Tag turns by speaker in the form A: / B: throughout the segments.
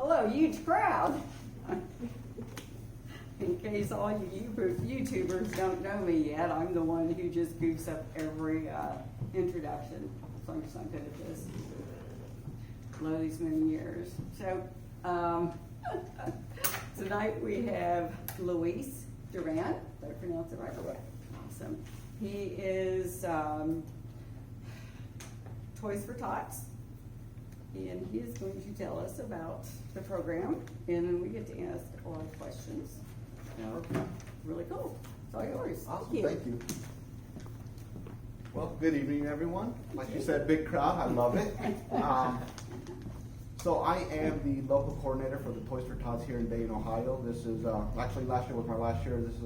A: Hello, huge crowd. In case all you YouTubers don't know me yet, I'm the one who just goofs up every introduction. So I'm just not good at this. All these many years. So tonight we have Luiz Duran. Did I pronounce it right? Awesome. He is Toys For Tots. And he is going to tell us about the program, and then we get to ask a lot of questions. So, really cool. It's all yours.
B: Awesome, thank you. Well, good evening, everyone. Like you said, big crowd. I love it. So I am the local coordinator for the Toys For Tots here in Dayton, Ohio. This is actually last year was my last year. This is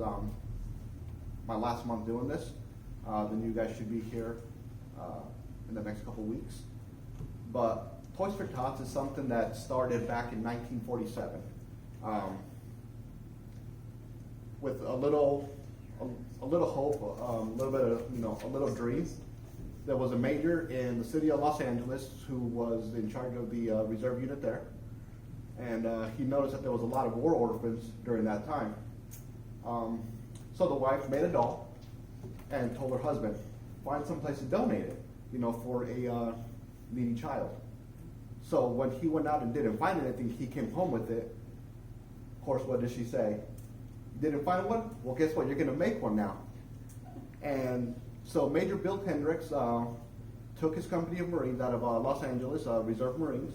B: my last month doing this. The new guys should be here in the next couple weeks. But Toys For Tots is something that started back in 1947 with a little hope, a little bit of, a little dream. There was a major in the city of Los Angeles who was in charge of the reserve unit there, and he noticed that there was a lot of war orphans during that time. So the wife made a doll and told her husband, find some place to donate it, for a needy child. So when he went out and didn't find anything, he came home with it. Of course, what did she say? Didn't find one? Well, guess what? You're going to make one now. And so Major Bill Hendricks took his company of Marines out of Los Angeles, Reserve Marines,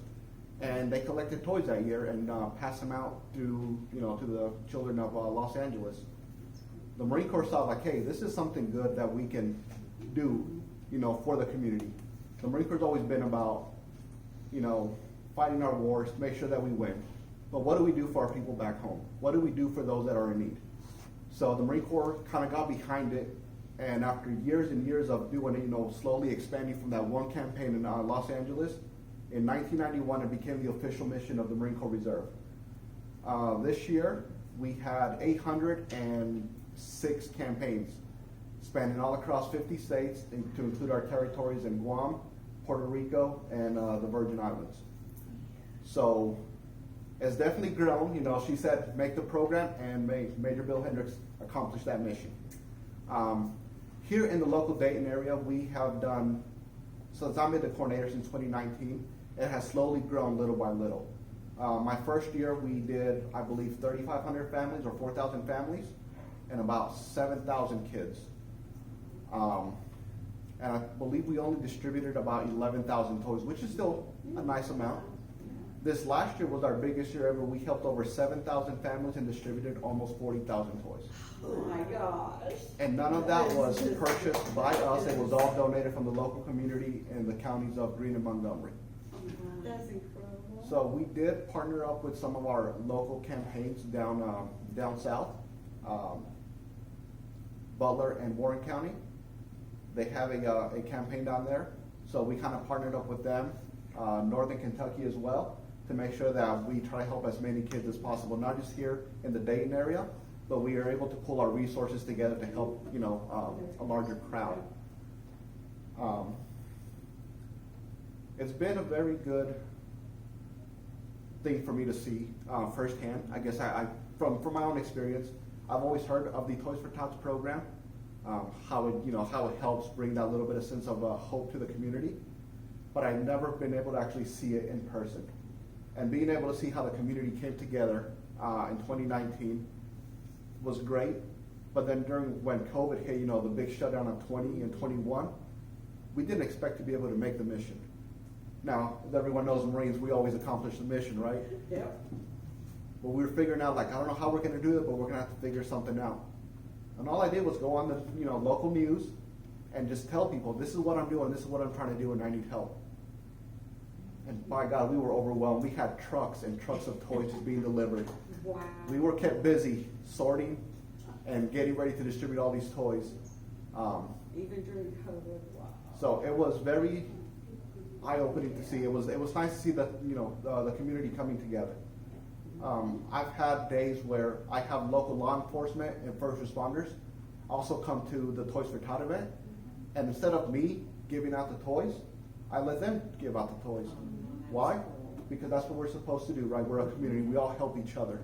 B: and they collected toys that year and passed them out to the children of Los Angeles. The Marine Corps saw like, hey, this is something good that we can do, for the community. The Marine Corps has always been about fighting our wars to make sure that we win. But what do we do for our people back home? What do we do for those that are in need? So the Marine Corps kind of got behind it, and after years and years of doing it, slowly expanding from that one campaign in Los Angeles, in 1991 it became the official mission of the Marine Corps Reserve. This year we had 806 campaigns spanning all across 50 states, to include our territories in Guam, Puerto Rico, and the Virgin Islands. So it's definitely grown. She said make the program, and Major Bill Hendricks accomplished that mission. Here in the local Dayton area, we have done, since I'm in the coordinator since 2019, it has slowly grown little by little. My first year we did, I believe, 3,500 families or 4,000 families and about 7,000 kids. And I believe we only distributed about 11,000 toys, which is still a nice amount. This last year was our biggest year ever. We helped over 7,000 families and distributed almost 40,000 toys.
A: Oh my gosh.
B: And none of that was purchased by us. It was all donated from the local community in the counties of Greene and Montgomery.
A: That's incredible.
B: So we did partner up with some of our local campaigns down south, Butler and Warren County. They have a campaign down there, so we kind of partnered up with them, Northern Kentucky as well, to make sure that we try to help as many kids as possible, not just here in the Dayton area, but we are able to pull our resources together to help, a larger crowd. It's been a very good thing for me to see firsthand. I guess from my own experience, I've always heard of the Toys For Tots program. How it helps bring that little bit of sense of hope to the community, but I've never been able to actually see it in person. And being able to see how the community came together in 2019 was great. But then when COVID hit, the big shutdown of 20 and 21, we didn't expect to be able to make the mission. Now, as everyone knows, Marines, we always accomplish the mission, right?
A: Yeah.
B: But we were figuring out, I don't know how we're going to do it, but we're going to have to figure something out. And all I did was go on the local news and just tell people, this is what I'm doing, this is what I'm trying to do, and I need help. And by God, we were overwhelmed. We had trucks and trucks of toys being delivered.
A: Wow.
B: We were kept busy sorting and getting ready to distribute all these toys.
A: Even during COVID, wow.
B: So it was very eye-opening to see. It was nice to see the community coming together. I've had days where I have local law enforcement and first responders also come to the Toys For Tot event, and instead of me giving out the toys, I let them give out the toys. Why? because that's what we're supposed to do, right? We're a community, we all help each other.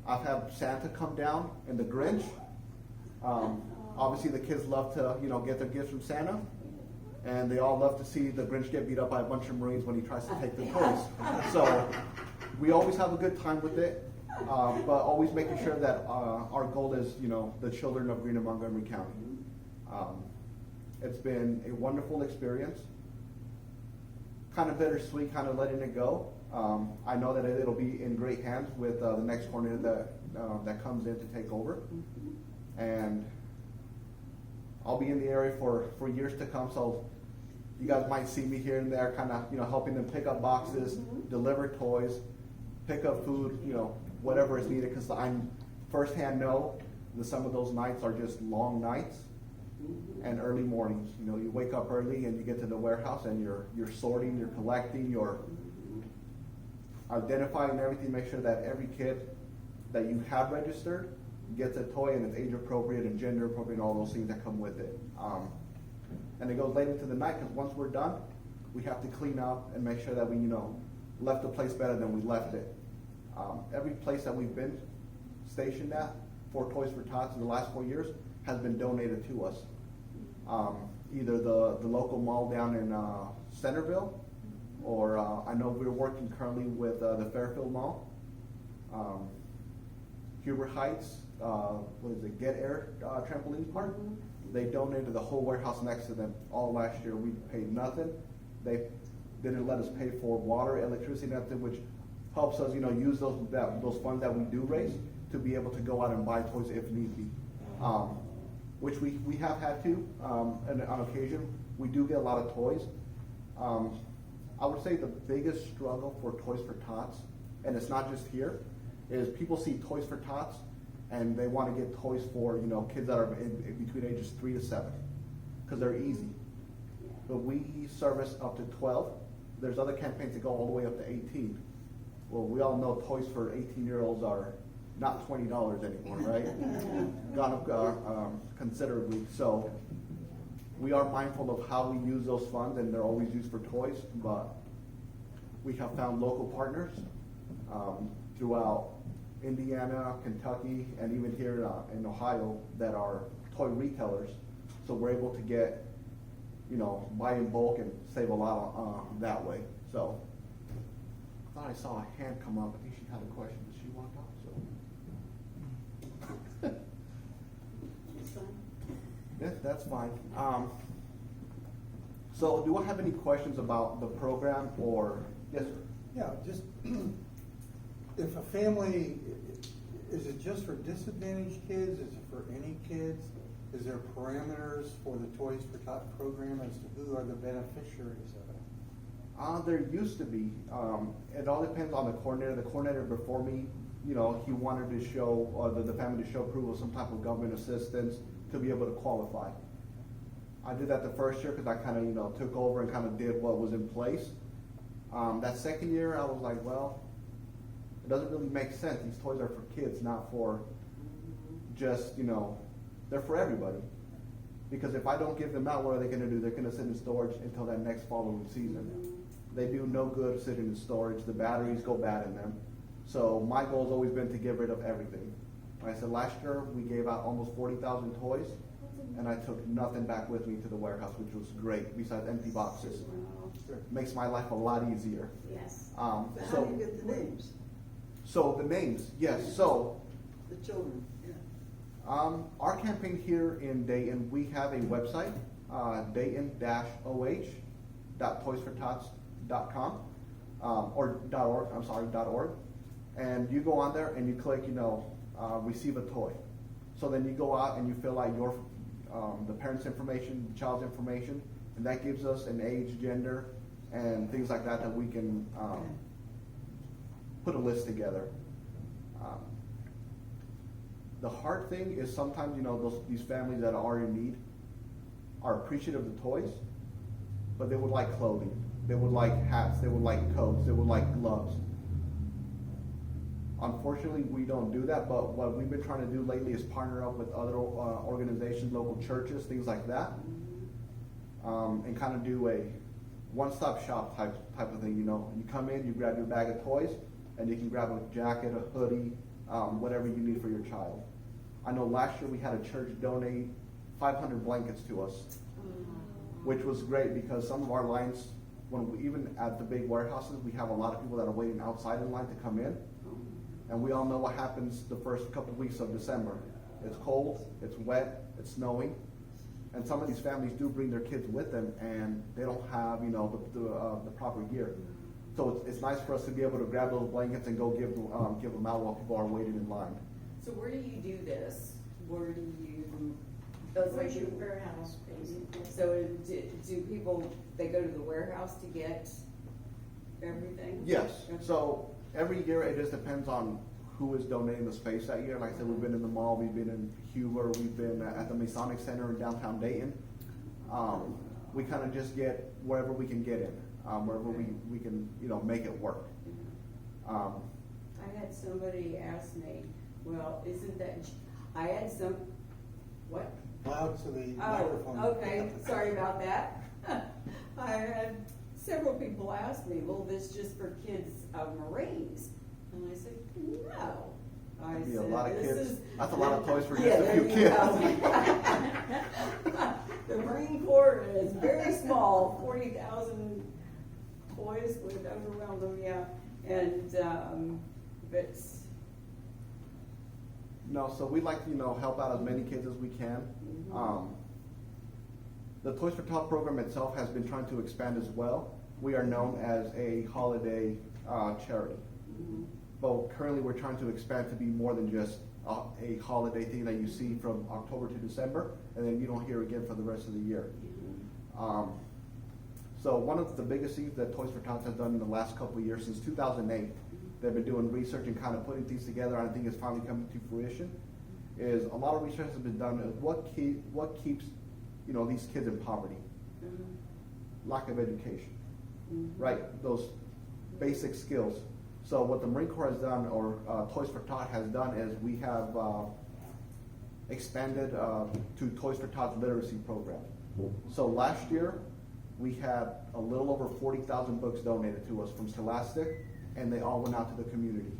B: I've had Santa come down and the Grinch. Obviously the kids love to, get their gifts from Santa. And they all love to see the Grinch get beat up by a bunch of Marines when he tries to take their toys. So we always have a good time with it, but always making sure that our goal is, the children of Green and Montgomery County. It's been a wonderful experience. Kind of bittersweet, kind of letting it go. I know that it'll be in great hands with the next coordinator that comes in to take over. And I'll be in the area for years to come, so you guys might see me here and there kind of, helping them pick up boxes, deliver toys, pick up food, whatever is needed, because I firsthand know that some of those nights are just long nights and early mornings. You wake up early and you get to the warehouse and you're sorting, you're collecting, you're identifying everything, make sure that every kid that you have registered gets a toy and it's age appropriate and gender appropriate and all those things that come with it. And it goes late into the night, because once we're done, we have to clean up and make sure that we, left the place better than we left it. Every place that we've been stationed at for Toys for Tots in the last 4 years has been donated to us. Either the local mall down in Centerville, or I know we're working currently with the Fairfield Mall. Huber Heights, Get Air trampoline park. They donated the whole warehouse next to them all last year. We paid nothing. They didn't let us pay for water, electricity, nothing, which helps us, use those funds that we do raise to be able to go out and buy toys if need be. Which we have had to, and on occasion. We do get a lot of toys. I would say the biggest struggle for Toys for Tots, and it's not just here, is people see Toys for Tots and they want to get toys for kids that are in between ages 3 to 7, because they're easy. But we service up to 12. There's other campaigns that go all the way up to 18. Well, we all know toys for 18-year-olds are not $20 anymore, right? Gone up considerably. So we are mindful of how we use those funds, and they're always used for toys. But we have found local partners throughout Indiana, Kentucky, and even here in Ohio that are toy retailers. So we're able to get, buy in bulk and save a lot that way. So I thought I saw a hand come up. I think she had a question, but she walked off. So
C: It's fine.
B: yeah, that's fine. So do I have any questions about the program, or yes, sir?
D: Yeah, just, if a family, is it just for disadvantaged kids? Is it for any kids? Is there parameters for the Toys for Tots program as to who are the beneficiaries of it?
B: There used to be. It all depends on the coordinator. The coordinator before me, he wanted to show, the family to show proof of some type of government assistance to be able to qualify. I did that the first year because I kind of, took over and kind of did what was in place. That second year, I was like, well, it doesn't really make sense. These toys are for kids, not for just, they're for everybody. Because if I don't give them out, what are they going to do? They're going to sit in storage until that next following season. They do no good sitting in storage. The batteries go bad in them. So my goal has always been to get rid of everything. Like I said, last year we gave out almost 40,000 toys, and I took nothing back with me to the warehouse, which was great, besides empty boxes. Makes my life a lot easier.
C: Yes.
B: So
C: How do you get the names?
B: So the names, yes. So
C: The children, yeah.
B: our campaign here in Dayton, we have a website, dayton-oh.toysfortots.com, or .org, I'm sorry, .org. And you go on there and you click, receive a toy. So then you go out and you fill out your, the parent's information, the child's information, and that gives us an age, gender, and things like that we can put a list together. The hard thing is sometimes, these families that are in need are appreciative of the toys, but they would like clothing. They would like hats. They would like coats. They would like gloves. Unfortunately, we don't do that, but what we've been trying to do lately is partner up with other organizations, local churches, things like that, and kind of do one-stop shop type of thing, you know. You come in, you grab your bag of toys, and you can grab a jacket, a hoodie, whatever you need for your child. I know last year we had a church donate 500 blankets to us, which was great because some of our lines, even at the big warehouses, we have a lot of people that are waiting outside in line to come in. And we all know what happens the first couple of weeks of December. It's cold, it's wet, it's snowing, and some of these families do bring their kids with them, and they don't have, you know, the proper gear. So it's nice for us to be able to grab those blankets and go give them out while people are waiting in line.
A: So where do you do this? Where do you?
E: Where's your warehouse, basically?
A: So do people, they go to the warehouse to get everything?
B: Yes,
A: Okay.
B: so every year it just depends on who is donating the space that year. Like I said, we've been in the mall, we've been in Huber, we've been at the Masonic Center in downtown Dayton. We kind of just get wherever we can get in, wherever we can, you know, make it work.
A: I had somebody ask me, well, isn't that, I had some, what?
D: Loud to the
A: Oh,
D: microphone.
A: okay, sorry about that. I had several people ask me, well, this just for kids of Marines? And I said, no. I
B: That'd be a
A: said,
B: lot of
A: this
B: kids.
A: is-
B: That's a lot of toys for
A: Yeah,
B: just a
A: there
B: few
A: you
B: kids.
A: go. The Marine Corps is very small, 40,000 toys would overwhelm them, yeah. And, but,
B: No, so we like to, you know, help out as many kids as we can. The Toys for Tots program itself has been trying to expand as well. We are known as a holiday charity. But currently we're trying to expand to be more than just a holiday thing that you see from October to December, and then you don't hear again for the rest of the year. So one of the biggest things that Toys for Tots has done in the last couple of years, since 2008, they've been doing research and kind of putting things together, and I think it's finally coming to fruition, is a lot of research has been done is what keeps, you know, these kids in poverty. Lack of education, right? Those basic skills. So what the Marine Corps has done, or Toys for Tots has done, is we have expanded to Toys for Tots literacy program. So last year, we had a little over 40,000 books donated to us from Scholastic, and they all went out to the community.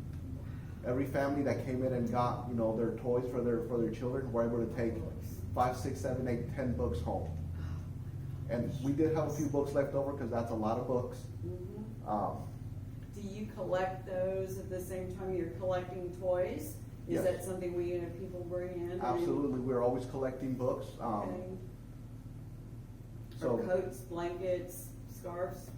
B: Every family that came in and got, you know, their toys for their children were able to take 5, 6, 7, 8, 10 books home. And we did have a few books left over because that's a lot of books.
A: do you collect those at the same time you're collecting toys? Is
B: Yes.
A: that something we, people bring in?
B: Absolutely, we're always collecting books.
A: Okay.
B: So
A: Or coats, blankets, scarves?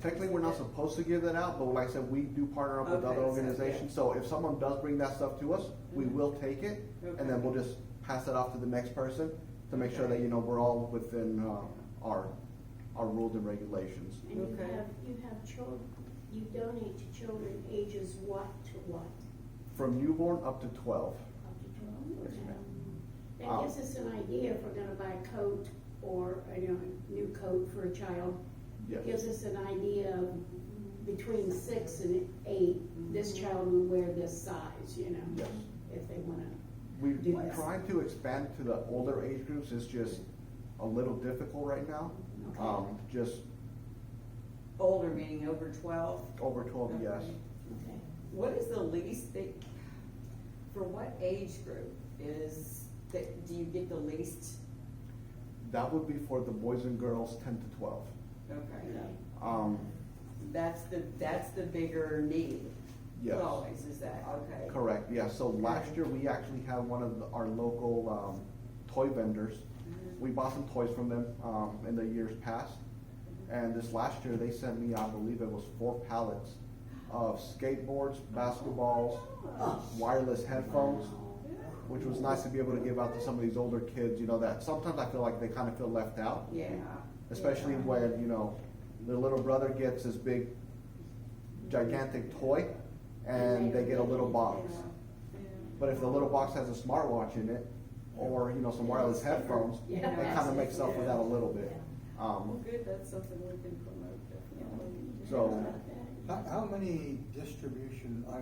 B: technically, we're not supposed to give that out, but like I said, we do partner up with
A: Okay,
B: other
A: so,
B: organizations. So if someone does bring that stuff to us, we
A: Mhm.
B: will take it,
A: Okay.
B: and then we'll just pass it off to the next person to make sure that, you know, we're all within our rules and regulations.
E: And
A: Okay.
E: you have children, you donate to children ages what to what?
B: From newborn up to 12.
E: Up to 12?
B: Yes, ma'am.
E: That gives us an idea if we're gonna buy a coat or, you know, a new coat for a child.
B: Yes.
E: Gives us an idea of between 6 and 8, this child will wear this size, you know?
B: Yes.
E: If they wanna.
B: We
E: Do
B: are
E: this.
B: trying to expand to the older age groups. It's just a little difficult right now.
E: Okay.
B: Just
A: Older meaning over 12?
B: over 12, yes.
E: Okay.
A: What is the least that, for what age group is, that, do you get the least?
B: That would be for the boys and girls 10 to 12.
A: Okay. That's the bigger need.
B: Yes.
A: Always, is that, okay?
B: Correct, yeah. So last year, we actually had one of our local toy vendors. We bought some toys from them in the years past. And this last year, they sent me, I believe it was 4 pallets of skateboards, basketballs, wireless headphones, which was nice to be able to give out to some of these older kids, you know, that sometimes I feel like they kind of feel left out.
A: Yeah.
B: Especially
A: Yeah.
B: when, you know, their little brother gets this big, gigantic toy, and they get a little box.
A: Yeah.
B: But if the little box has a smartwatch in it, or, you know, some wireless headphones, it kind of makes up for that a little bit.
A: Well, good, that's something we can promote, definitely.
B: So-
D: How many distribution, I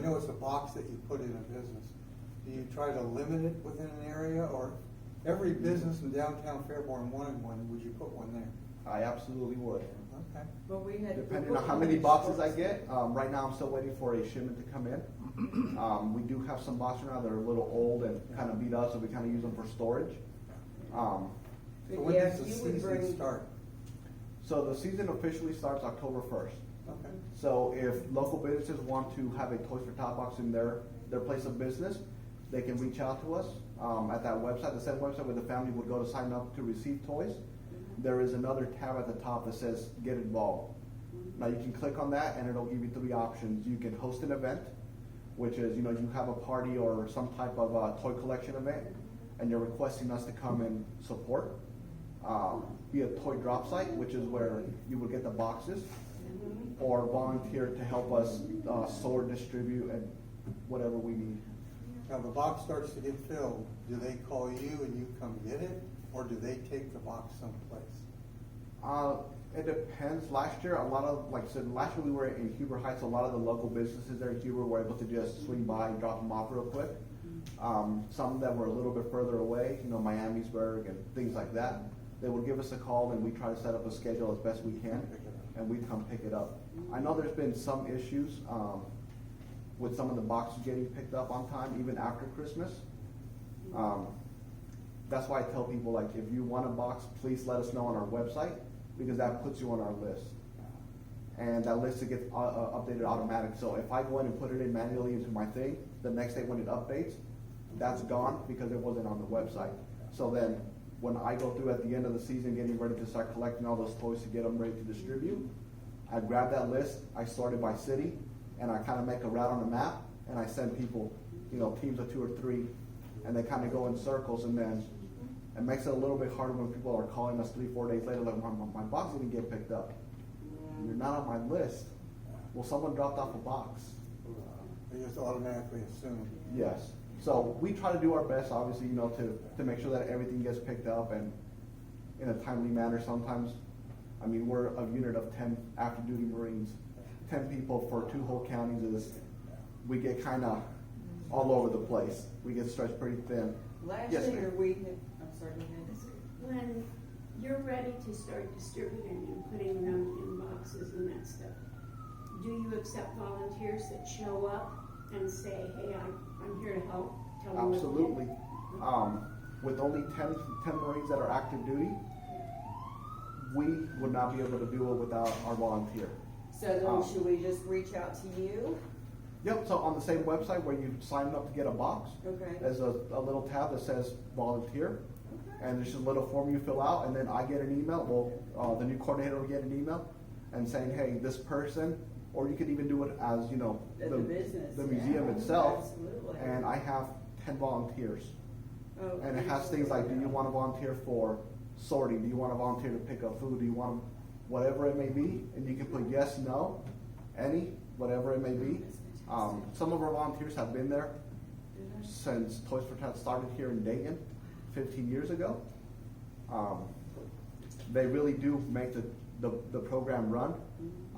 D: know it's a box that you put in a business. Do you try to limit it within an area, or every business in downtown Fairborn wanted one, would you put one there?
B: I absolutely would.
D: Okay.
A: But we had.
B: Depending on how many boxes I get, right now I'm still waiting for a shipment to come in. We do have some boxes now that are a little old and kind of beat up, so we kind of use them for storage.
D: So when
A: Yeah,
D: does the
A: you would
D: season
A: bring-
D: start?
B: So the season officially starts October 1st.
D: Okay.
B: So if local businesses want to have a Toys for Tot box in their place of business, they can reach out to us at that website, the same website where the family would go to sign up to receive toys. There is another tab at the top that says Get Involved. Now you can click on that and it'll give you three options. You can host an event, which is, you have a party or some type of toy collection event, and you're requesting us to come and support. Be a toy drop site, which is where you would get the boxes, or volunteer to help us sort, distribute, and whatever we need.
D: Now, the box starts to get filled, do they call you and you come get it, or do they take the box someplace?
B: It depends. Last year, a lot of, like I said, last year we were in Huber Heights. A lot of the local businesses there in Huber were able to just swing by and drop them off real quick. Some that were a little bit further away, Miamisburg and things like that, they would give us a call and we try to set up a schedule as best we can, and we'd come pick it up. I know there's been some issues with some of the boxes getting picked up on time, even after Christmas. That's why I tell people, like, if you want a box, please let us know on our website, because that puts you on our list. And that list gets updated automatic. So if I go in and put it in manually into my thing, the next day when it updates, that's gone because it wasn't on the website. So then when I go through at the end of the season getting ready to start collecting all those toys to get them ready to distribute, I grab that list, I sort it by city, and I kind of make a route on the map, and I send people, teams of 2 or 3, and they kind of go in circles, and then it makes it a little bit harder when people are calling us 3-4 days later, like, my box didn't get picked up. You're not on my list. Well, someone dropped off a box.
D: They just automatically assume.
B: Yes. So we try to do our best, obviously, to make sure that everything gets picked up and in a timely manner. Sometimes, we're a unit of 10 active duty Marines. 10 people for 2 whole counties we get kind of all over the place. We get stretched pretty thin.
A: Last
B: Yes,
A: year,
B: ma'am.
A: I'm sorry, go ahead.
E: When you're ready to start distributing and putting them in boxes and that stuff, do you accept volunteers that show up and say, hey, I'm here to help? Tell me what to do?
B: Absolutely. With only 10 Marines that are active duty, we would not be able to do it without our volunteer.
A: So then should we just reach out to you?
B: Yep, so on the same website where you sign up to get a box,
A: Okay.
B: there's a little tab that says volunteer, and there's a little form you fill out, and then I get an email, the new coordinator will get an email, and saying, hey, this person, or you could even do it as,
A: At the business,
B: the
A: yeah,
B: museum itself,
A: absolutely.
B: and I have 10 volunteers.
A: Oh,
B: And it has things like, do you want to volunteer for sorting? Do you want to volunteer to pick up food? Do you want whatever it may be? And you can put yes, no, any, whatever it may be. Some of our volunteers have been there since Toys for Tots started here in Dayton 15 years ago. They really do make the program run.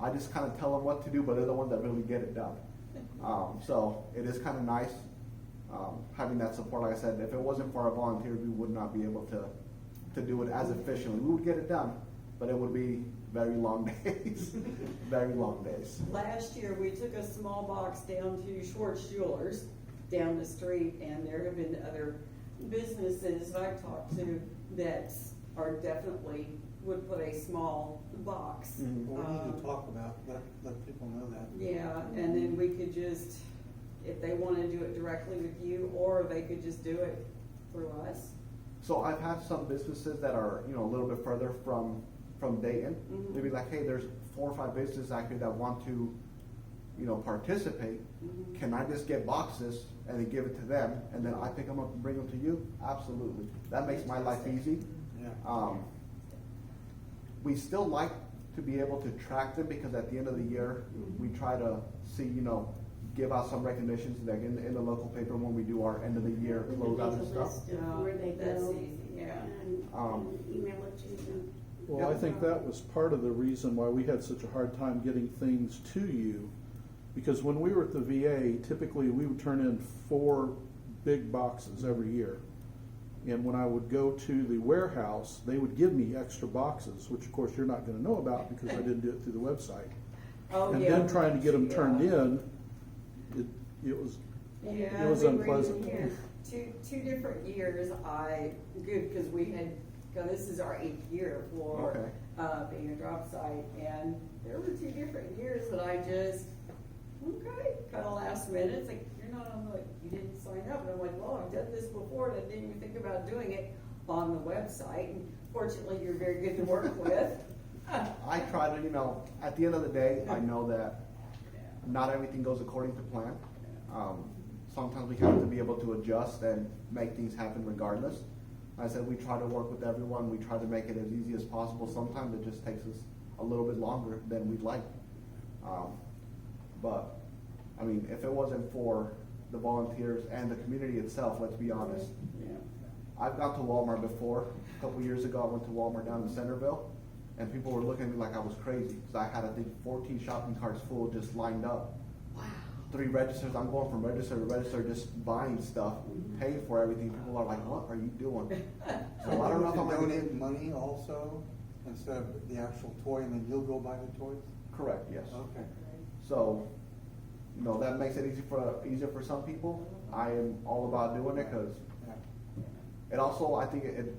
B: I just kind of tell them what to do, but they're the ones that really get it done. So it is kind of nice having that support. Like I said, if it wasn't for our volunteers, we would not be able to do it as efficiently. We would get it done, but it would be very long days, very long days.
A: Last year, we took a small box down to Schwartz Jewelers down the street, and there have been other businesses that I've talked to that are definitely would put a small box.
D: Well, we need to talk about, let people know that.
A: Yeah, and then we could just, if they want to do it directly with you, or they could just do it through us.
B: So I've had some businesses that are, a little bit further from Dayton.
A: Mhm.
B: They'd be like, hey, there's 4 or 5 businesses out here that want to, participate.
A: Mhm.
B: Can I just get boxes and then give it to them, and then I pick them up and bring them to you? Absolutely. That makes my life easy.
D: Yeah.
B: We still like to be able to track them, because at the end of the year, we try to see, give out some recognitions like in the local paper when we do our end of the year
E: And then
B: closeout
E: make
B: and
E: a
B: stuff.
E: list of where they
A: That's
E: go.
A: easy, yeah.
E: And email it to them.
F: Well, I think that was part of the reason why we had such a hard time getting things to you, because when we were at the VA, typically we would turn in 4 big boxes every year. And when I would go to the warehouse, they would give me extra boxes, which of course you're not gonna know about because I didn't do it through the website.
A: Oh,
F: And
A: yeah.
F: then trying to get them turned
A: Yeah.
F: in, it was,
A: Yeah,
F: it was
A: we were
F: unpleasant.
A: here two different years. Good, because we had, this is our 8th year for,
B: Okay.
A: being a drop site, and there were 2 different years that I just, okay, kind of last minute, it's like, you're not on the, you didn't sign up, and I'm like, well, I've done this before, and I didn't even think about doing it on the website, and fortunately, you're very good to work with.
B: I try to, at the end of the day, I know that not everything goes according to plan. Sometimes we have to be able to adjust and make things happen regardless. I said we try to work with everyone. We try to make it as easy as possible. Sometimes it just takes us a little bit longer than we'd like. But, I mean, if it wasn't for the volunteers and the community itself, let's be honest.
A: Yeah.
B: I've gone to Walmart before. A couple years ago, I went to Walmart down in Centerville, and people were looking at me like I was crazy because I had, I think, 14 shopping carts full just lined up.
A: Wow.
B: 3 registers. I'm going from register to register, just buying stuff, paying for everything. People are like, "What are you doing?" So I don't know if I'm
D: You
B: gonna
D: donate money also instead of the actual toy, and then you'll go buy the toys?
B: Correct. Yes.
D: Okay.
B: So, that makes it easier for some people. I am all about doing it because
D: Yeah.
B: it also, I think it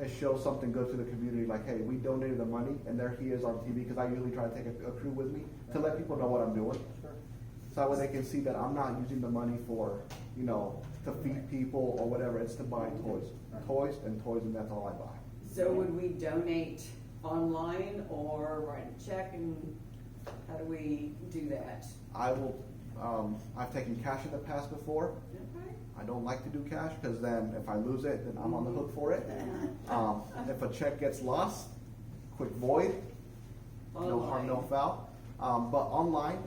B: shows something good to the community. Like, hey, we donated the money, and there he is on TV. Because I usually try to take a crew with me to let people know what I'm doing.
D: Sure.
B: So that way they can see that I'm not using the money for, to feed people or whatever. It's to buy toys. Toys, and that's all I buy.
A: So would we donate online or write a check, and how do we do that?
B: I will, I've taken cash in the past before.
A: Okay.
B: I don't like to do cash because then if I lose it, then I'm on the hook for it. If a check gets lost, quick void, no harm, no foul. But online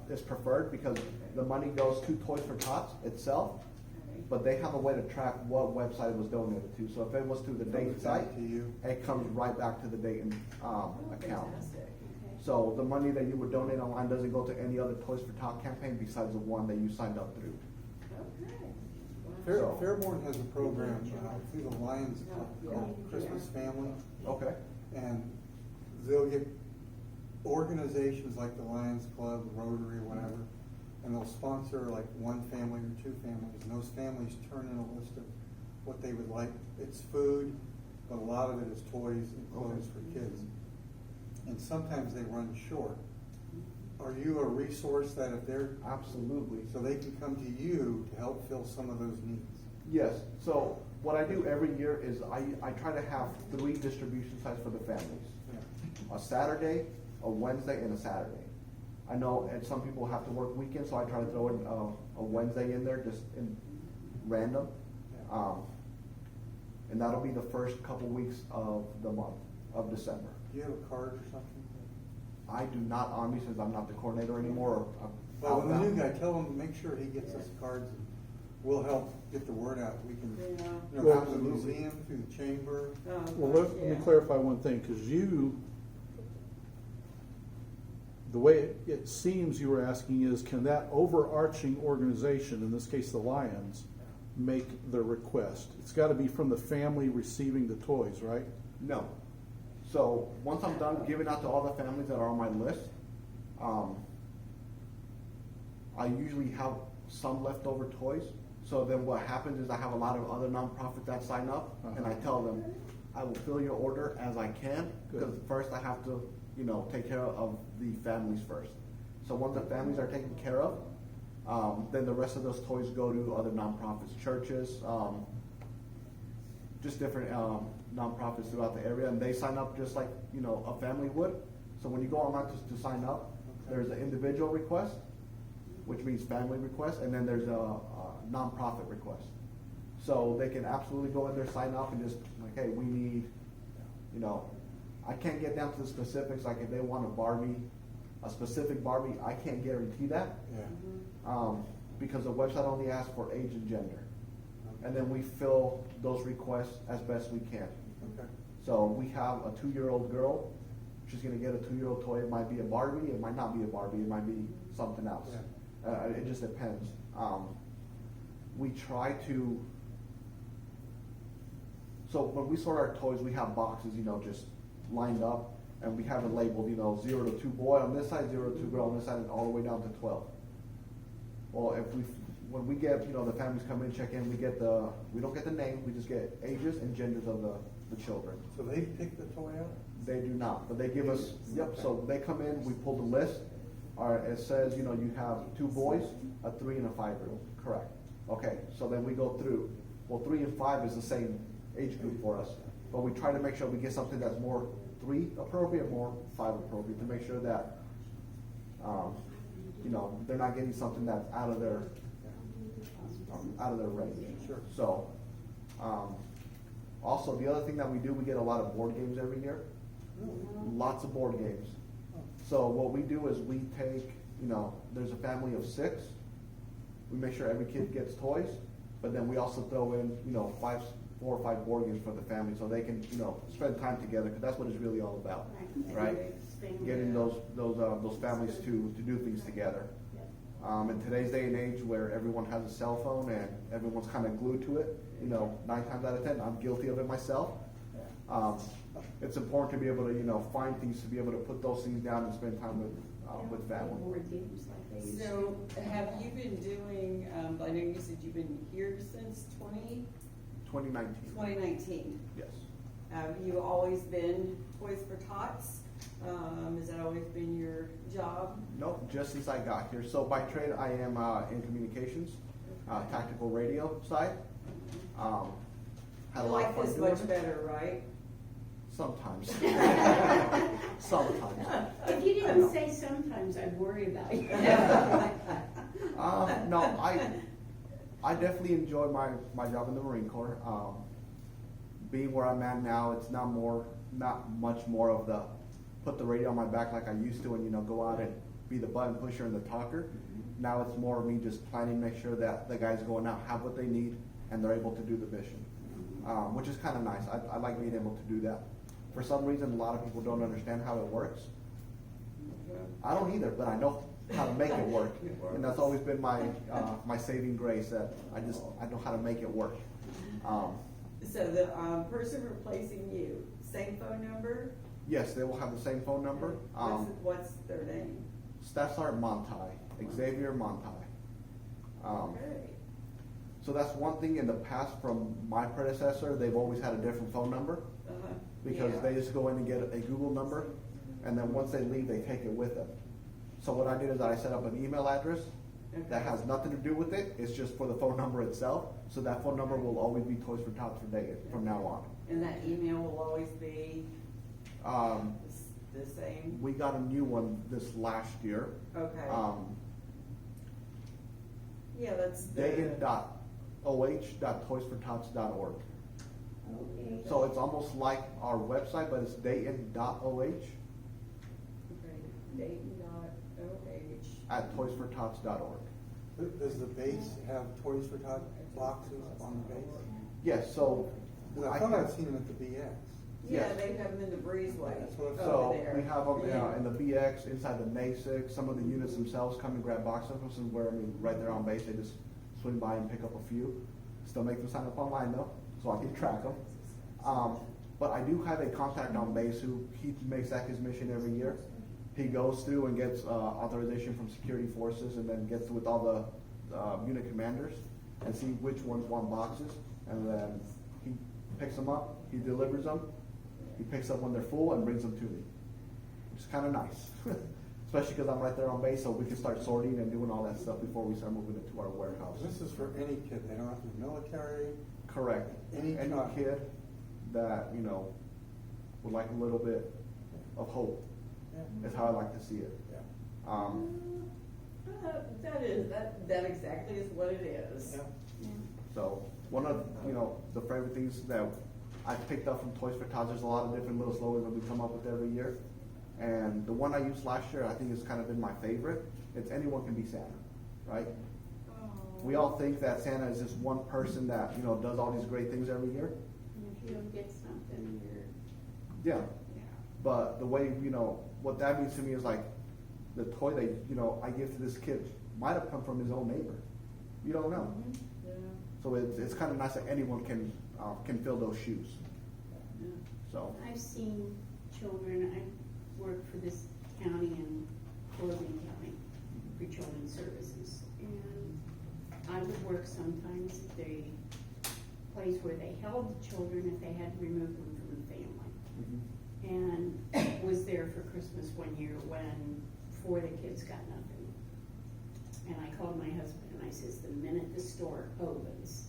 B: is preferred because the money goes to Toys For Tots itself,
A: Okay.
B: but they have a way to track what website it was donated to. So if it was to the Dayton
D: Comes back
B: site,
D: to you.
B: it comes right back to the Dayton
A: Oh,
B: account.
A: fantastic.
E: Okay.
B: So the money that you would donate online doesn't go to any other Toys For Tots campaign besides the one that you signed up through.
A: Okay. Wow.
D: Fairborn has a program through the Lions Club called Christmas Family,
B: Okay.
D: and they'll get organizations like the Lions Club, Rotary, whatever, and they'll sponsor like 1 family or 2 families, and those families turn in a list of what they would like. It's food, but a lot of it is toys and clothes for kids. And sometimes they run short. Are you a resource that if they're,
B: Absolutely.
D: so they can come to you to help fill some of those needs?
B: Yes, so what I do every year is I try to have 3 distribution sites for the families.
D: Yeah.
B: A Saturday, a Wednesday, and a Saturday. I know, and some people have to work weekends, so I try to throw in a Wednesday in there, just in random.
D: Yeah.
B: And that'll be the first couple weeks of the month of December.
D: Do you have a card or something?
B: I do not on me since I'm not the coordinator anymore.
D: Well, when the new guy, tell him, make sure he gets us cards, and we'll help get the word out. We can,
A: Yeah.
D: through the
B: Absolutely.
D: museum, through the chamber.
A: Oh,
F: Well,
A: gosh,
F: let me
A: yeah.
F: clarify one thing, because the way it seems you were asking is, can that overarching organization, in this case the Lions, make the request? It's gotta be from the family receiving the toys, right?
B: No. So once I'm done giving out to all the families that are on my list, I usually have some leftover toys. So then what happens is I have a lot of other nonprofits that sign up, and I tell them, I will fill your order as I can, because
F: Good.
B: first I have to, take care of the families first. So once the families are taken care of, then the rest of those toys go to other nonprofits, churches, just different nonprofits throughout the area, and they sign up just like a family would. So when you go online to sign up, there's an individual request, which means family request, and then there's a nonprofit request. So they can absolutely go in there, sign up, and just like, hey, we need, I can't get down to the specifics. Like if they want a specific Barbie, I can't guarantee that.
D: Yeah.
B: Because the website only asks for age and gender. And then we fill those requests as best we can.
D: Okay.
B: So we have a 2-year-old girl. She's gonna get a 2-year-old toy. It might be a Barbie. It might not be a Barbie. It might be something else.
D: Yeah.
B: It just depends. We try to So when we sort our toys, we have boxes, just lined up, and we have it labeled, 0 to 2 boy on this side, 0 to 2 girl on this side, and all the way down to 12. Well, when we get, the families come in, check in, we don't get the name, we just get ages and genders of the children.
D: So they pick the toy out?
B: They do not, but they give us, yep, so they come in, we pull the list, it says, you have 2 boys, a 3 and a 5-year-old, correct. Okay, so then we go through, well, 3 and 5 is the same age group for us, but we try to make sure we get something that's more 3 appropriate, more 5 appropriate, to make sure that, they're not getting something that's out of their range.
D: Sure.
B: So, also, the other thing that we do, we get a lot of board games every year. Lots of board games. So what we do is we take, there's a family of 6. We make sure every kid gets toys, but then we also throw in, 4 or 5 board games for the family so they can, spend time together, because that's what it's really all about, right? Getting those families to do things together. In today's day and age where everyone has a cell phone and everyone's kind of glued to it, 9 times out of 10, I'm guilty of it myself. It's important to be able to, find things, to be able to put those things down and spend time with family.
E: Board games like they used to.
A: So have you been doing, I know you said you've been here since
B: 2019.
A: 2019.
B: Yes.
A: Have you always been Toys for Tots? Has that always been your job?
B: No, just since I got here. So by trade, I am in communications, tactical radio side. Had a lot of
A: Life
B: fun
A: is
B: doing
A: much
B: it.
A: better, right?
B: Sometimes. Sometimes.
E: If you didn't say sometimes, I'd worry about you.
B: No, I definitely enjoy my job in the Marine Corps. Being where I'm at now, it's not much more of the put the radio on my back like I used to, and go out and be the button pusher and the talker. Now it's more of me just planning, make sure that the guys going out have what they need and they're able to do the mission, which is kind of nice. I like being able to do that. For some reason, a lot of people don't understand how it works. I don't either, but I know how to make it work, and that's always been my my saving grace, that I know how to make it work.
A: So the person replacing you, same phone number?
B: Yes, they will have the same phone number.
A: What's their name?
B: Staff Sergeant Montai, Xavier Montai.
A: Okay.
B: So that's one thing in the past from my predecessor, they've always had a different phone number, because
A: Yeah.
B: they just go in and get a Google number, and then once they leave, they take it with them. So what I did is I set up an email address that has nothing to do with it, it's just for the phone number itself, so that phone number will always be Toys for Tots from now on.
A: And that email will always be the same?
B: We got a new one this last year.
A: Okay. Yeah, that's the.
B: Dayton.oh.toysfortots.org.
E: Okay.
B: So it's almost like our website, but it's Dayton.oh
A: Dayton.oh.
B: at toysfortots.org.
D: Does the base have Toys for Tots boxes on the base?
B: Yes, so.
D: Well, I thought I'd seen them at the BX.
A: Yeah,
B: Yes.
A: they have them in the breezeway
D: That's what I'm-
B: So
A: over there.
B: we have them
A: Yeah.
B: in the BX, inside the NASIC. Some of the units themselves come and grab boxes, this is where, right there on base, they just swing by and pick up a few. Still make them sign up online though, so I can track them. But I do have a contact on base he makes that his mission every year. He goes through and gets authorization from security forces, and then gets with all the unit commanders and see which ones want boxes, and then he picks them up, he delivers them, he picks up when they're full and brings them to me, which is kind of nice. Especially because I'm right there on base, so we can start sorting and doing all that stuff before we start moving it to our warehouse.
D: This is for any kid, they don't have to be military.
B: Correct.
D: Any child.
B: kid that, would like a little bit of hope is how I like to see it.
D: Yeah.
A: That exactly is what it is.
D: Yeah.
B: So one of, the favorite things that I picked up from Toys for Tots, there's a lot of different little slogans that we come up with every year. And the one I used last year, I think has kind of been my favorite. It's anyone can be Santa, right? We all think that Santa is just one person that, does all these great things every year.
E: And if you don't get something, you're,
B: Yeah. But the way, what that means to me is like, the toy that, I give to this kid might have come from his own neighbor. You don't know.
A: Yeah.
B: So So it's kind of nice that anyone can fill those shoes. So,
E: I've seen children, I work for this county in Corbin County for Children's Services. And I would work sometimes at the place where they held the children if they had to remove them from the family. And was there for Christmas one year when 4 of the kids got nothing. And I called my husband and I says, the minute the store opens,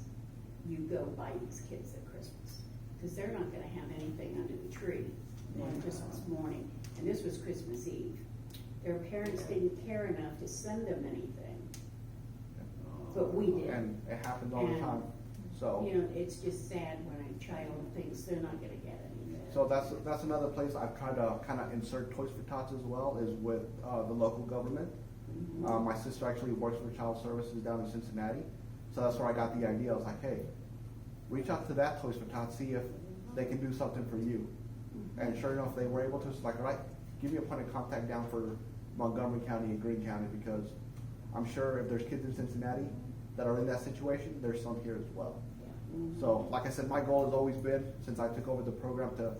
E: you go buy these kids at Christmas. Because they're not gonna have anything under the tree on Christmas morning. And this was Christmas Eve. Their parents didn't care enough to send them anything. But we did.
B: and it happens all the
E: And,
B: time. So,
E: You know, it's just sad when a child thinks they're not gonna get anything.
B: so that's another place I've tried to kind of insert Toys for Tots as well, is with the local government. My sister actually works for Child Services down in Cincinnati, so that's where I got the idea. I was like, hey, reach out to that Toys for Tots, see if they can do something for you. And sure enough, they were able to. It's like, all right, give me a point of contact down for Montgomery County and Greene County, because I'm sure if there's kids in Cincinnati that are in that situation, there's some here as well. So, like I said, my goal has always been, since I took over the program, to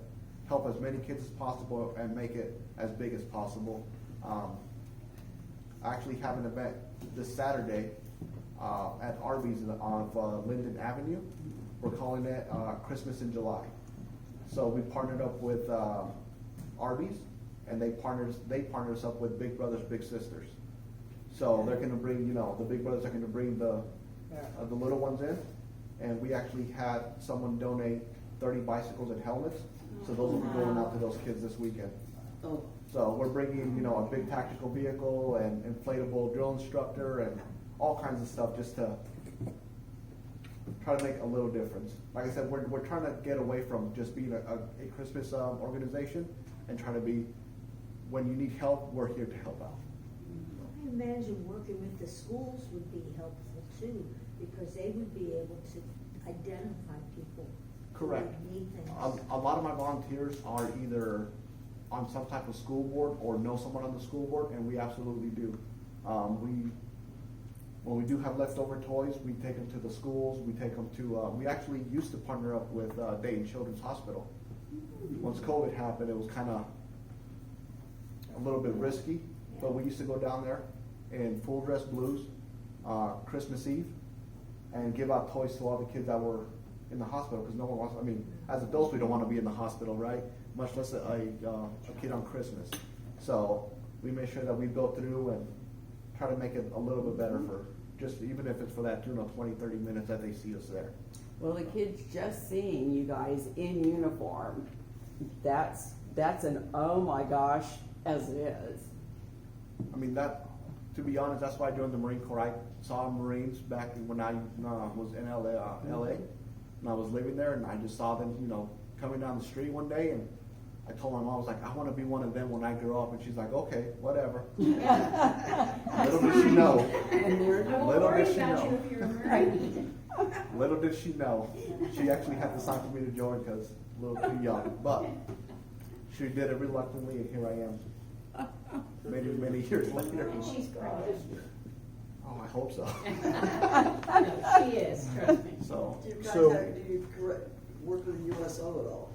B: help as many kids as possible and make it as big as possible. I actually have an event this Saturday at Arby's on Linden Avenue. We're calling it Christmas in July. So we partnered up with Arby's, and they partnered us up with Big Brothers Big Sisters. So they're going to bring, the big brothers are going to bring the little ones in, and we actually had someone donate 30 bicycles and helmets. So those will be going out to those kids this weekend.
C: Oh,
B: So we're bringing, a big tactical vehicle and inflatable drill instructor and all kinds of stuff just to try to make a little difference. Like I said, we're trying to get away from just being a Christmas organization and try to be, when you need help, we're here to help out.
G: I imagine working with the schools would be helpful too, because they would be able to identify people who
B: Correct.
G: need things.
B: A lot of my volunteers are either on some type of school board or know someone on the school board, and we absolutely do. When we do have leftover toys, we take them to the schools, we take them to, we actually used to partner up with Dayton Children's Hospital. Once COVID happened, it was kind of a little bit risky, but we used to go down there in full dress blues, Christmas Eve, and give out toys to all the kids that were in the hospital, because no one wants, as adults, we don't want to be in the hospital, right? Much less a kid on Christmas. So we made sure that we built through and try to make it a little bit better for just, even if it's for that 20, 30 minutes that they see us there.
A: Well, the kids just seeing you guys in uniform, that's an oh my gosh as it is.
B: To be honest, that's why I joined the Marine Corps. I saw Marines back when I was in LA, and I was living there, and I just saw them, coming down the street one day, and I told my mom, I was like, I want to be one of them when I grow up, and she's like, okay, whatever. Little did she know.
A: And they're
E: I won't
B: Little
E: worry
B: did she
E: about
B: know.
E: you if you're a Marine.
B: Little did she know. She actually had to sign for me to join because a little too young, but she did it reluctantly, and here I am. Many years later.
E: And she's proud.
B: Oh, I hope so.
E: No, she is, trust me.
B: So,
C: do you guys
F: So-
C: do you work with the USO at all?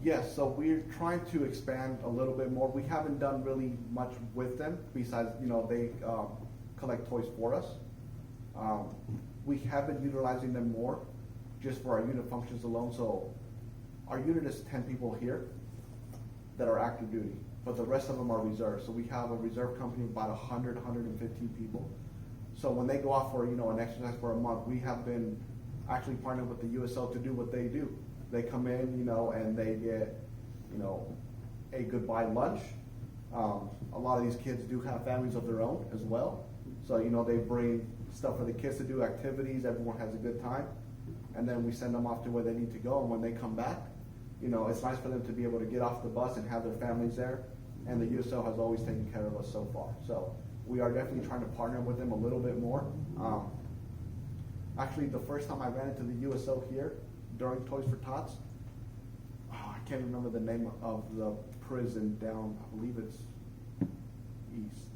B: yes, so we're trying to expand a little bit more. We haven't done really much with them besides, they collect toys for us. We have been utilizing them more just for our unit functions alone. So our unit is 10 people here that are active duty, but the rest of them are reserve. So we have a reserve company of about 100, 115 people. So when they go off for, an exercise for a month, we have been actually partnering with the USO to do what they do. They come in, and they get, a goodbye lunch. A lot of these kids do have families of their own as well. So, they bring stuff for the kids to do, activities, everyone has a good time. And then we send them off to where they need to go. And when they come back, it's nice for them to be able to get off the bus and have their families there. And the USO has always taken care of us so far. So we are definitely trying to partner with them a little bit more. Actually, the first time I ran into the USO here during Toys for Tots, I can't remember the name of the prison down, I believe it's east.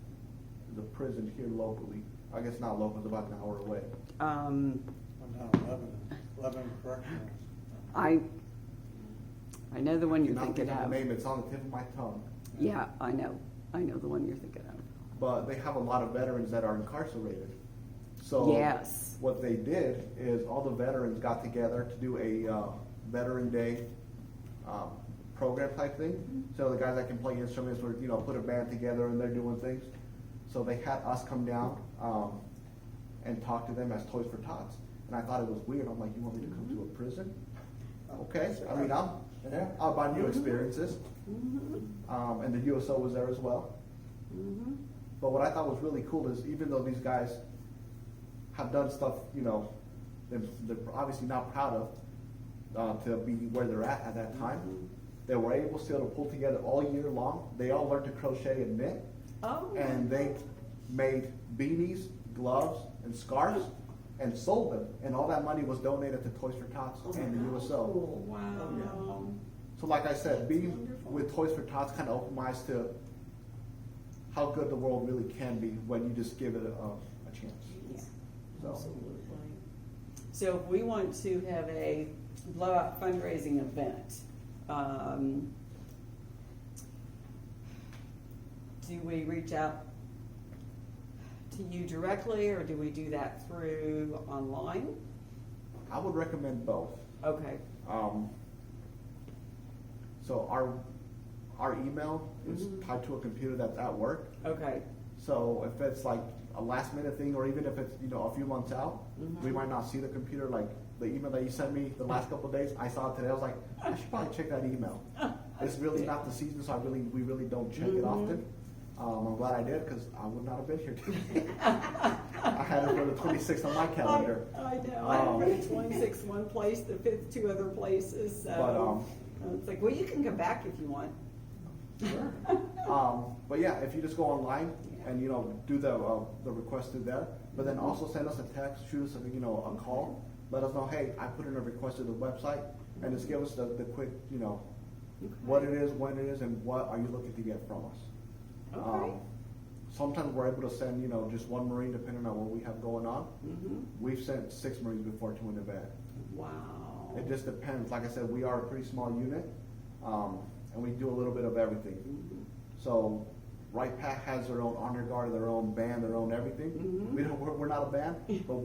B: The prison here locally. I guess not local, it's about an hour away.
D: No, 11 correctionals.
A: I know the one you're
B: Not
A: thinking
B: thinking the
A: of.
B: name, it's on the tip of my tongue.
A: Yeah, I know the one you're thinking of.
B: But they have a lot of veterans that are incarcerated. So
A: Yes.
B: what they did is all the veterans got together to do a Veteran Day program type thing. So the guys that can play instruments or put a band together and they're doing things. So they had us come down and talk to them as Toys for Tots. And I thought it was weird. I'm like, you want me to come to a prison? Okay. I mean, I'll buy new experiences. And the USO was there as well. But what I thought was really cool is even though these guys have done stuff, they're obviously not proud of to be where they're at that time, they were able still to pull together all year long. They all learned to crochet and knit.
A: Oh.
B: And they made beanies, gloves, and scarves and sold them. And all that money was donated to Toys for Tots and the USO.
A: Wow.
B: So like I said, being with Toys for Tots kind of opened my eyes to how good the world really can be when you just give it a chance.
A: Yeah.
B: So,
A: So if we want to have a blowout fundraising event, do we reach out to you directly or do we do that through online?
B: I would recommend both.
A: Okay.
B: So our email is tied to a computer that's at work.
A: Okay.
B: So if it's like a last minute thing, or even if it's a few months out, we might not see the computer. Like the email that you sent me the last couple of days, I saw it today. I was like, I should probably check that email. It's really not the season, so we really don't check it often. I'm glad I did because I would not have been here today. I had it for the 26th on my calendar.
A: I know. I have the 26th one place, the 5th two other places. So it's like, well, you can come back if you want.
B: But yeah, if you just go online and do the request through there, but then also send us a text, shoot us a call, let us know, hey, I put in a request to the website, and just give us the quick what it is, when it is, and what are you looking to get from us.
A: Okay.
B: Sometimes we're able to send just one Marine depending on what we have going on. We've sent 6 Marines before to an event.
A: Wow.
B: It just depends. Like I said, we are a pretty small unit, and we do a little bit of everything. So, Right Pack has their own honor guard, their own band, their own everything. We're not a band, but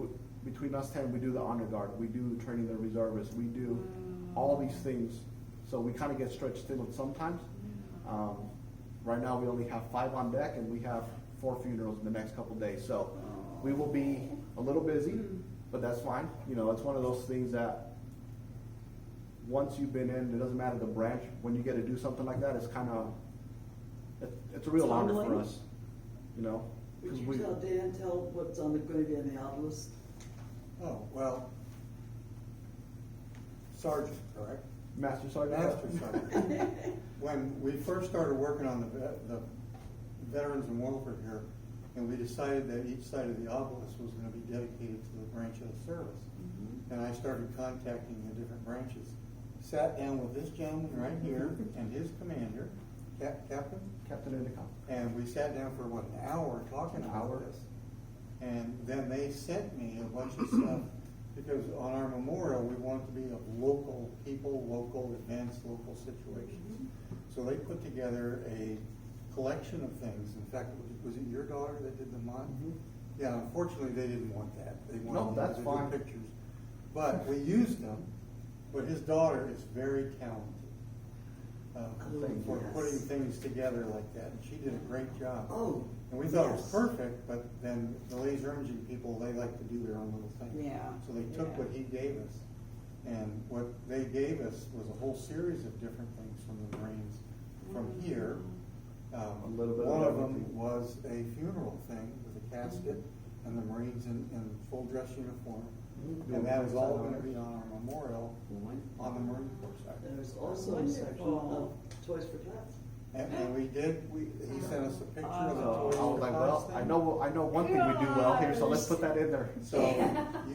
B: between us 10, we do the honor guard. We do training the reservists. We do all these things. So we kind of get stretched thin with sometimes. Right now, we only have 5 on deck, and we have 4 funerals in the next couple of days. So we will be a little busy, but that's fine. It's one of those things that once you've been in, it doesn't matter the branch. When you get to do something like that, it's kind of it's a real honor for us.
C: Would you tell what's going to be on the obelisk?
D: Oh, well, Sergeant, correct?
B: Master Sergeant.
D: Master Sergeant. When we first started working on the veterans and welfare here, and we decided that each side of the obelisk was going to be dedicated to the branch of the service. And I started contacting the different branches. Sat down with this gentleman right here and his commander, Captain
B: Endicott.
D: And we sat down for an hour talking about this. And then they sent me a bunch of stuff because on our memorial we wanted to be of local people, local events, local situations. So they put together a collection of things. In fact, was it your daughter that did the mod? Yeah, unfortunately they didn't want that. They wanted
B: that's fine.
D: pictures. But we used them, but his daughter is very talented. For putting things together like that, and she did a great job.
C: Oh,
D: and we thought it was perfect, but then the laser imaging people, they like to do their own little thing.
A: Yeah.
D: So they took what he gave us, and what they gave us was a whole series of different things from the Marines. From here,
B: A little bit
D: one
B: of
D: of them
B: everything.
D: was a funeral thing with a casket and the Marines in full dress uniform. And that is all going to be on our memorial on the Marine Corps side.
C: there's also a section of Toys for Tots.
D: And we he sent us a picture of the
B: So
D: Toys
B: I was
D: for
B: like,
D: Tots
B: well,
D: thing.
B: I know one thing we do well here, so let's put that in there.
D: So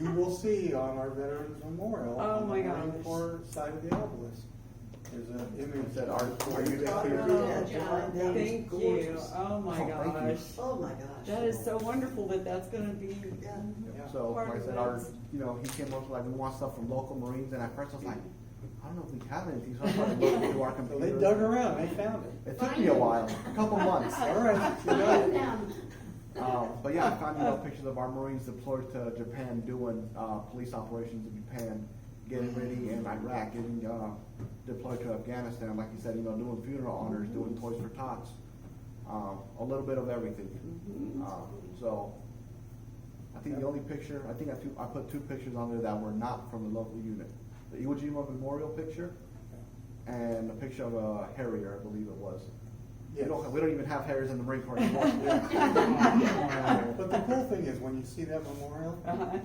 D: you will see on our Veterans Memorial,
A: Oh
D: on
A: my
D: the Marine
A: gosh.
D: Corps side of the obelisk, There's an image.
B: Is that our unit
C: Oh,
B: here?
C: yeah, behind that is
A: Thank you.
C: gorgeous.
A: Oh my
B: Oh, thank you.
A: gosh.
C: Oh, my gosh.
A: That is so wonderful that that's gonna be.
C: Yeah.
D: Yeah.
B: So,
A: Part
B: like I
A: of
B: said,
A: it.
B: our, he came up with like, we want stuff from local Marines, and at first I was like, I don't know if we have anything, so I started looking through our
D: So
B: computer.
D: they dug around, they found it.
B: It took me a while, a couple months.
D: All right, you got it.
B: But yeah, I found, pictures of our Marines deployed to Japan doing, police operations in Japan, getting ready in Iraq, getting, deployed to Afghanistan, like you said, doing funeral honors, doing Toys For Tots. A little bit of everything. So, I think the only picture, I put 2 pictures on there that were not from the local unit. The Iwo Jima Memorial picture, and a picture of a Harrier, I believe it was.
D: Yes.
B: We don't even have Harriers in the Marine Corps anymore.
D: But the cool thing is, when you see that memorial,
A: Uh-huh.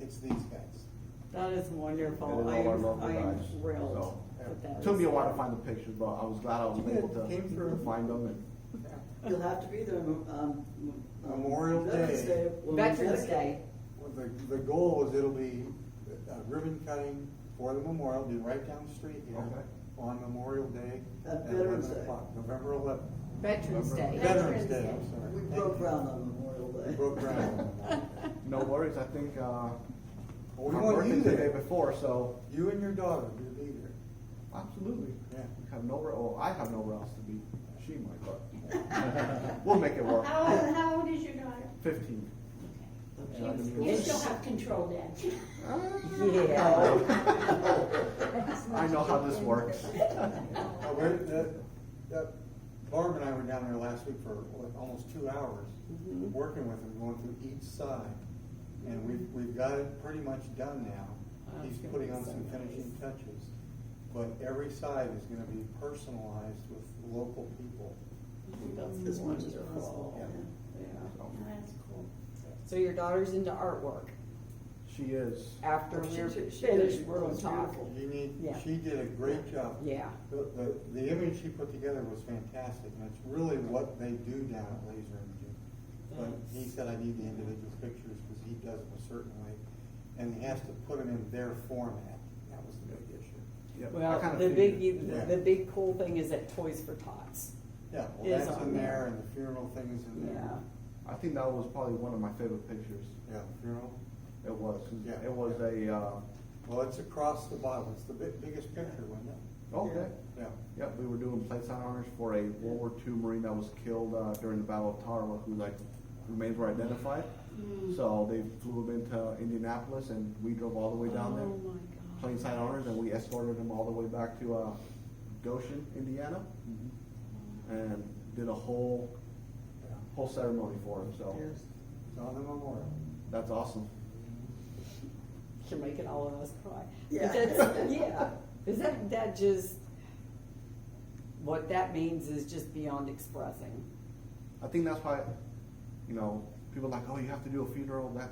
D: it's these guys.
A: That is wonderful.
B: And
A: I
B: all our
A: am,
B: local
A: I am
B: guys.
A: thrilled
B: So,
A: that that
B: Took
A: is
B: me a while to
A: there.
B: find the pictures, but I was glad I was
D: You did.
B: able to
D: Came through.
B: find them. And
C: You'll have to be there,
D: Memorial
C: Veterans
D: Day.
A: Veterans Day.
D: Well, the goal is it'll be ribbon cutting for the memorial, be right down the street here
B: Okay.
D: on Memorial Day.
C: At
D: 11
C: Veterans Day.
D: o'clock, November 11th.
A: Veterans Day.
D: Veterans Day, I'm sorry.
C: We
D: Thank
C: broke
D: you.
C: ground on Memorial Day.
D: Broke ground.
B: no worries, I think
D: Well, we
B: my
D: want you
B: birthday's the day
D: there.
B: before, so
D: You and your daughter will be there.
B: absolutely.
D: Yeah.
B: We have nowhere. Oh, I have nowhere else to be. She might, but we'll make it work.
E: How old is your daughter?
B: 15.
E: You still have control, Dad.
B: I know how this works.
D: Barb and I were down there last week for almost 2 hours,
A: Mhm.
D: working with him, going through each side. And we've got it pretty much done now.
A: Oh,
D: He's
A: it's gonna
D: putting
A: be
D: on
A: so
D: some
A: nice.
D: finishing touches. But every side is gonna be personalized with local people.
A: That's
C: As much as
A: wonderful.
C: possible.
D: Yeah.
A: Yeah.
E: That's cool.
A: So your daughter's into artwork.
B: She is.
A: After
C: Oh,
A: we're
C: she
A: finished,
C: did.
A: we're gonna
C: That's
A: talk.
C: beautiful.
A: Yeah.
D: She did a great job.
A: Yeah.
D: The image she put together was fantastic, and it's really what they do down at laser imaging. But he said, I need the individual pictures, because he does them a certain way, and he has to put them in their format. That was the big issue.
B: Yep, I
A: Well,
B: kinda
A: the
B: figured.
A: big, the big cool thing is that Toys For Tots.
D: Yeah, well,
A: Is
D: that's
A: on
D: in
A: there.
D: there, and the funeral thing is in there.
A: Yeah.
B: I think that was probably one of my favorite pictures.
D: Yeah, funeral.
B: It was. 'Cause
D: Yeah.
B: It was
D: Well, it's across the bottom, it's the biggest picture, wasn't it?
B: okay.
D: Yeah.
B: Yep, we were doing place sign honors for a World War II Marine that was killed during the Battle of Tarawa, who remains were identified. So they flew him into Indianapolis, and we drove all the way down there.
A: Oh my God.
B: Plain sight honors, and we escorted him all the way back to Goshen, Indiana, and did a whole ceremony for him. So
C: Yes.
D: It's on the memorial.
B: that's awesome.
A: You're making all of us cry.
C: Yeah.
A: But that's, yeah. Is that just, what that means is just beyond expressing.
B: I think that's why, people are like, oh, you have to do a funeral, that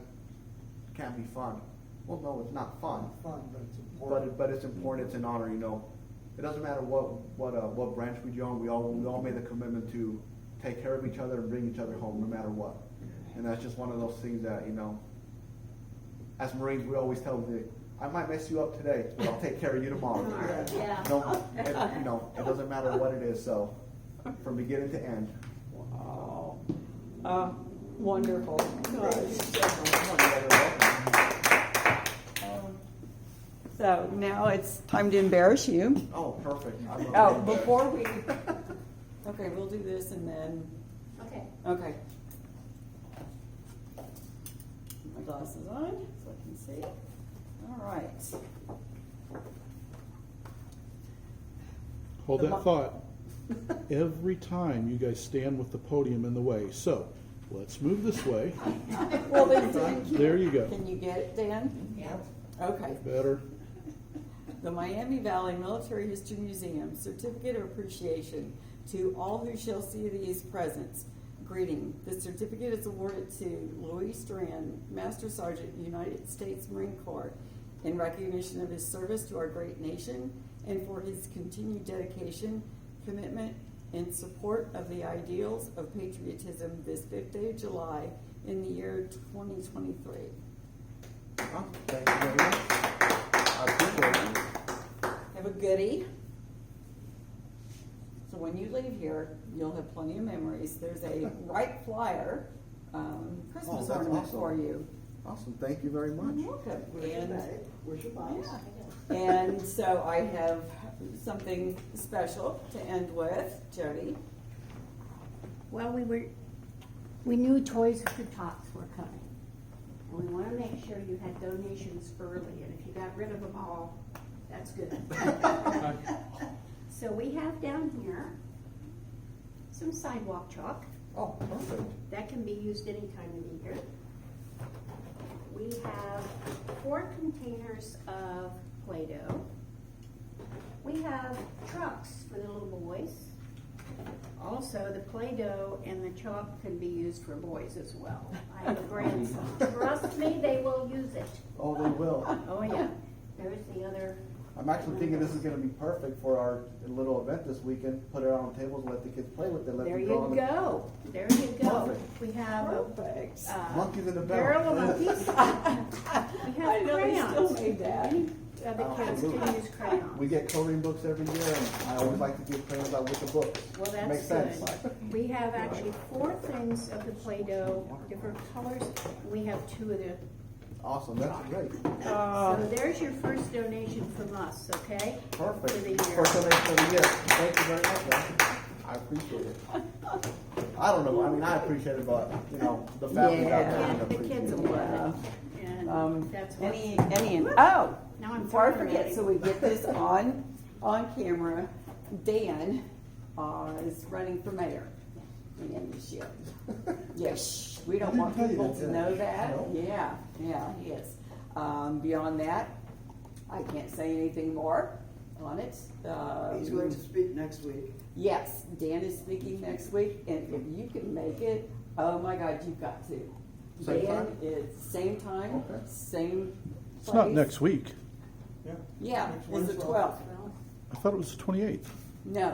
B: can't be fun. Well, no, it's not fun.
D: Fun, but it's important.
B: But it's important. It's an honor. It doesn't matter what branch we join. We all made the commitment to take care of each other and bring each other home, no matter what. And that's just one of those things that as Marines, we always tell them, I might mess you up today, but I'll take care of you tomorrow.
E: Yeah.
B: No, it doesn't matter what it is. So, from beginning to end.
A: Wow. Wonderful. Gosh. So now it's time to embarrass you.
B: Oh, perfect. I love
A: Oh,
B: it.
A: before we, okay, we'll do this and then,
E: Okay.
A: okay. Put my glasses on so I can see. All right.
F: Hold that thought. Every time you guys stand with the podium in the way. So, let's move this way.
A: Well, then, Dan,
F: There you go.
A: can you get it, Dan?
E: Yeah.
A: Okay.
F: Better.
A: The Miami Valley Military History Museum Certificate of Appreciation to all who shall see these presents. Greeting. The certificate is awarded to Luiz Duran, Master Sergeant, United States Marine Corps, in recognition of his service to our great nation and for his continued dedication, commitment, and support of the ideals of patriotism this 5th day of July in the year 2023.
B: Oh, thank you very much. I appreciate it.
A: Have a goodie. So when you leave here, you'll have plenty of memories. There's a Right Flyer Christmas
B: that's
A: ornament
B: awesome.
A: for you.
B: Awesome, thank you very much.
A: You're welcome.
C: Where's your
A: And,
C: bag? Where's your box?
A: yeah. And so I have something special to end with, Jody.
E: Well, we knew Toys For Tots were coming. And we wanna make sure you had donations early, and if you got rid of them all, that's good. So we have down here some sidewalk chalk.
B: Oh, perfect.
E: That can be used any time of the year. We have 4 containers of Play-Doh. We have trucks for the little boys. Also, the Play-Doh and the chalk can be used for boys as well. I have a grandson. Trust me, they will use it.
B: Oh, they will.
E: Oh, yeah. There's the other.
B: I'm actually thinking this is gonna be perfect for our little event this weekend. Put it on tables, let the kids play with it, let
E: There
B: them
E: you
B: draw on it.
E: go. There you go.
B: Perfect.
E: We have
A: Perfect.
B: Monkeys in the
E: barrel of
B: barrel.
E: monkeys. We
A: I
E: have
A: know they still
E: crayons.
A: made that.
E: The kids
B: Absolutely.
E: can use crayons.
B: We get coloring books every year, and I always like to give crayons out with the books.
E: Well, that's
B: Makes
E: good.
B: sense.
E: We have actually 4 things of the Play-Doh, different colors. We have 2 of the.
B: Awesome, that's great.
E: So there's your first donation from us, okay?
B: Perfect.
E: For the year.
B: First donation of the year. Thank you very much, guys. I appreciate it. I don't know, I mean, I appreciate it, but, you know, the families out there
A: Yeah.
B: would
E: The
B: appreciate
E: kids
B: it.
E: will love it. And that's what.
A: Oh,
E: Now I'm
A: before I
E: throwing
A: forget,
E: it.
A: so we get this on camera, Dan is running for mayor again this year. Yes, we don't want
D: I didn't tell
A: people
D: you
A: to
D: that,
A: know that.
B: No.
A: Yeah, he is. Beyond that, I can't say anything more on it.
C: He's going to speak next week.
A: Yes, Dan is speaking next week, and if you can make it, oh my God, you've got to.
B: Same
A: Dan
B: time?
A: is same time,
B: Okay.
A: same
F: It's not
A: place.
F: next week.
D: Yeah.
A: Yeah,
D: Next
A: it's the
D: Wednesday.
A: 12th.
F: I thought it was the 28th.
A: No.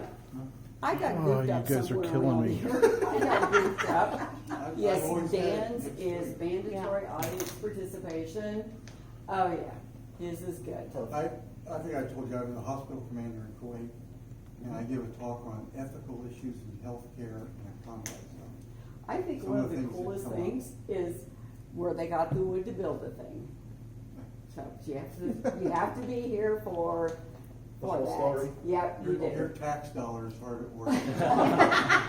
A: I got
F: Oh,
A: goofed
F: you
A: up
F: guys are
A: somewhere
F: killing
A: around
F: me.
A: here. I got goofed up.
D: I've
A: Yes,
D: always had
A: Dan's
D: next
A: is
D: week.
A: mandatory audience participation. Oh, yeah, his is good.
D: I think I told you I'm the hospital commander in Kuwait, and I give a talk on ethical issues in healthcare and a combat zone.
A: I think
D: Some
A: one
D: of
A: of
D: the
A: the
D: things that
A: coolest
D: come up.
A: things is where they got the wood to build the thing. So you have to be here for
B: The whole
A: that.
B: story.
A: Yeah, you
D: Your
A: do.
D: tax dollars hard at work.